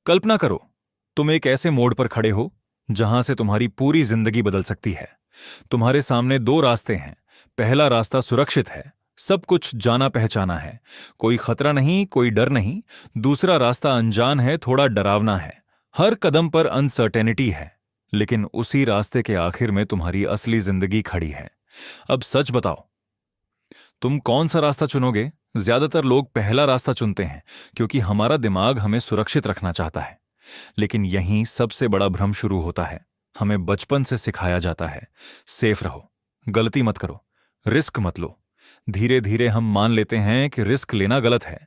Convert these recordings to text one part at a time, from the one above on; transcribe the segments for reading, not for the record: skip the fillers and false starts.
कल्पना करो, तुम एक ऐसे मोड़ पर खड़े हो जहां से तुम्हारी पूरी जिंदगी बदल सकती है। तुम्हारे सामने दो रास्ते हैं। पहला रास्ता सुरक्षित है, सब कुछ जाना पहचाना है, कोई खतरा नहीं, कोई डर नहीं। दूसरा रास्ता अनजान है, थोड़ा डरावना है, हर कदम पर अनसर्टेनिटी है। लेकिन उसी रास्ते के आखिर में तुम्हारी असली जिंदगी खड़ी है। अब सच बताओ, तुम कौन सा रास्ता चुनोगे? ज्यादातर लोग पहला रास्ता चुनते हैं क्योंकि हमारा दिमाग हमें सुरक्षित रखना चाहता है। लेकिन यहीं सबसे बड़ा भ्रम शुरू होता है। हमें बचपन से सिखाया जाता है, सेफ रहो, गलती मत करो, रिस्क मत लो। धीरे धीरे हम मान लेते हैं कि रिस्क लेना गलत है,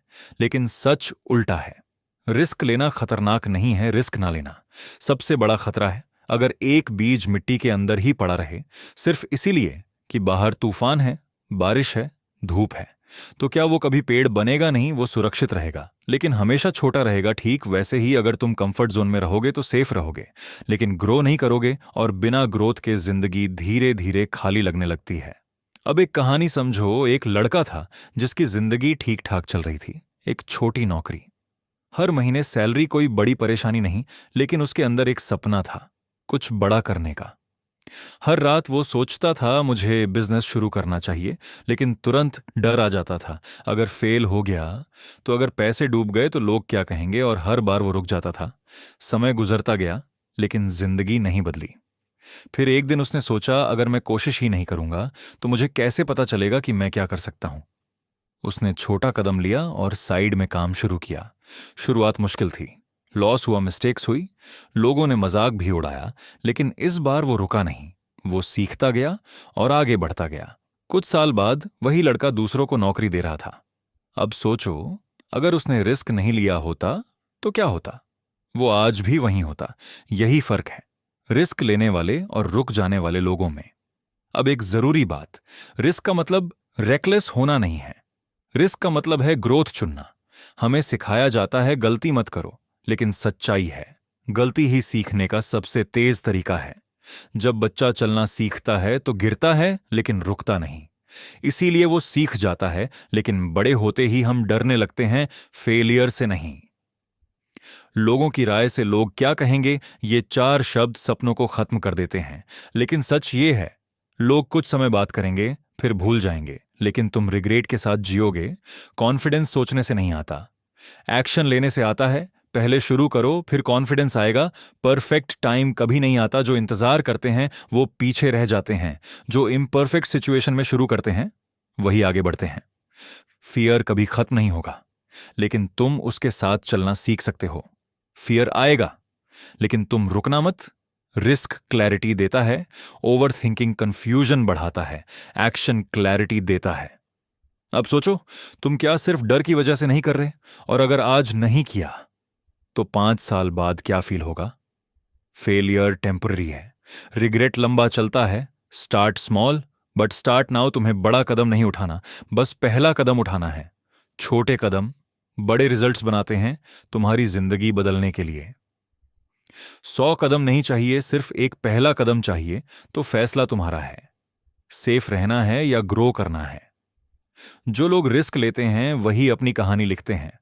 लेकिन सच उल्टा है। रिस्क लेना खतरनाक नहीं है, रिस्क ना लेना सबसे बड़ा खतरा है। अगर एक बीज मिट्टी के अंदर ही पड़ा रहे, सिर्फ इसीलिए कि बाहर तूफान है, बारिश है, धूप है, तो क्या वो कभी पेड़ बनेगा नहीं? वो सुरक्षित रहेगा, लेकिन हमेशा छोटा रहेगा। ठीक वैसे ही अगर तुम कंफर्ट जोन में रहोगे तो सेफ रहोगे, लेकिन ग्रो नहीं करोगे, और बिना ग्रोथ के जिंदगी धीरे धीरे खाली लगने लगती है। अब एक कहानी समझो। एक लड़का था जिसकी जिंदगी ठीक ठाक चल रही थी। एक छोटी नौकरी, हर महीने सैलरी, कोई बड़ी परेशानी नहीं, लेकिन उसके अंदर एक सपना था, कुछ बड़ा करने का। हर रात वो सोचता था मुझे बिजनेस शुरू करना चाहिए, लेकिन तुरंत डर आ जाता था, अगर फेल हो गया तो, अगर पैसे डूब गए तो लोग क्या कहेंगे, और हर बार वो रुक जाता था। समय गुजरता गया, लेकिन जिंदगी नहीं बदली। फिर एक दिन उसने सोचा, अगर मैं कोशिश ही नहीं करूंगा तो मुझे कैसे पता चलेगा कि मैं क्या कर सकता हूं। उसने छोटा कदम लिया और साइड में काम शुरू किया। शुरुआत मुश्किल थी, लॉस हुआ, मिस्टेक्स हुई, लोगों ने मजाक भी उड़ाया, लेकिन इस बार वो रुका नहीं। वो सीखता गया और आगे बढ़ता गया। कुछ साल बाद वही लड़का दूसरों को नौकरी दे रहा था। अब सोचो, अगर उसने रिस्क नहीं लिया होता तो क्या होता? वो आज भी वहीं होता। यही फर्क है रिस्क लेने वाले और रुक जाने वाले लोगों में। अब एक जरूरी बात, रिस्क का मतलब रेकलेस होना नहीं है। रिस्क का मतलब है ग्रोथ चुनना। हमें सिखाया जाता है गलती मत करो, लेकिन सच्चाई है गलती ही सीखने का सबसे तेज तरीका है। जब बच्चा चलना सीखता है तो गिरता है, लेकिन रुकता नहीं। इसीलिए वो सीख जाता है, लेकिन बड़े होते ही हम डरने लगते हैं, फेलियर से नहीं, लोगों की राय से। लोग क्या कहेंगे, ये चार शब्द सपनों को खत्म कर देते हैं। लेकिन सच ये है, लोग कुछ समय बात करेंगे, फिर भूल जाएंगे, लेकिन तुम रिग्रेट के साथ जियोगे। कॉन्फिडेंस सोचने से नहीं आता, एक्शन लेने से आता है। पहले शुरू करो, फिर कॉन्फिडेंस आएगा। परफेक्ट टाइम कभी नहीं आता। जो इंतजार करते हैं वो पीछे रह जाते हैं, जो इम्परफेक्ट सिचुएशन में शुरू करते हैं वही आगे बढ़ते हैं। फियर कभी खत्म नहीं होगा, लेकिन तुम उसके साथ चलना सीख सकते हो। फियर आएगा, लेकिन तुम रुकना मत। रिस्क क्लैरिटी देता है, ओवर थिंकिंग कंफ्यूजन बढ़ाता है, एक्शन क्लैरिटी देता है। अब सोचो, तुम क्या सिर्फ डर की वजह से नहीं कर रहे? और अगर आज नहीं किया तो 5 साल बाद क्या फील होगा? फेलियर टेम्पररी है, रिग्रेट लंबा चलता है। Start small, but start now. तुम्हें बड़ा कदम नहीं उठाना, बस पहला कदम उठाना है। छोटे कदम बड़े रिजल्ट्स बनाते हैं तुम्हारी जिंदगी बदलने के लिए। 100 कदम नहीं चाहिए, सिर्फ एक पहला कदम चाहिए। तो फैसला तुम्हारा है, सेफ रहना है या ग्रो करना है। जो लोग रिस्क लेते हैं वही अपनी कहानी लिखते हैं,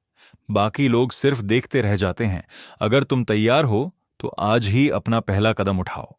बाकी लोग सिर्फ देखते रह जाते हैं। अगर तुम तैयार हो तो आज ही अपना पहला कदम उठाओ।